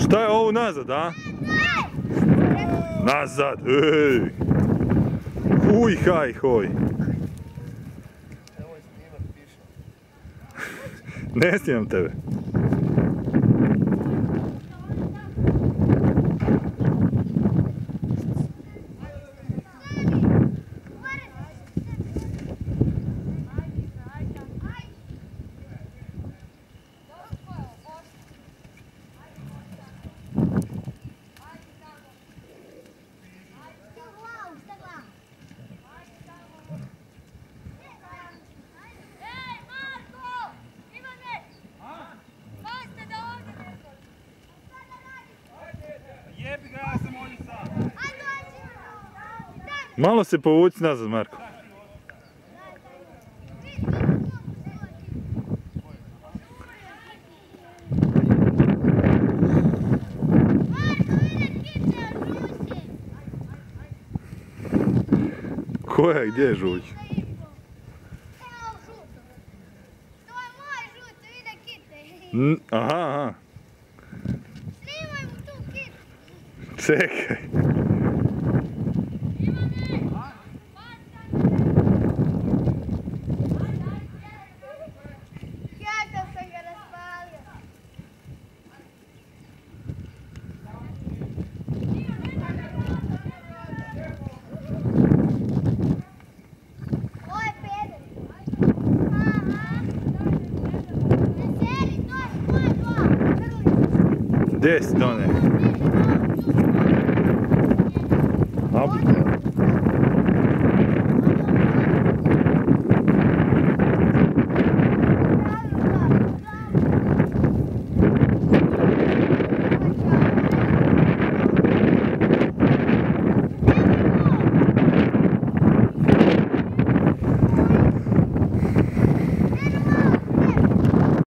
Šta je ovo nazad, a? Nazad, ej! Huj, haj, hoj! Ne snimam tebe. Malo se povuci nazad, Marko. Koja je, gdje je žuć? Aha, aha. Snimaj mu tu kitu. Čekaj. Kako sam ga raspalio. Ovo je peder. Aha. Veseli, to je moje dva. Gdje si, Tone?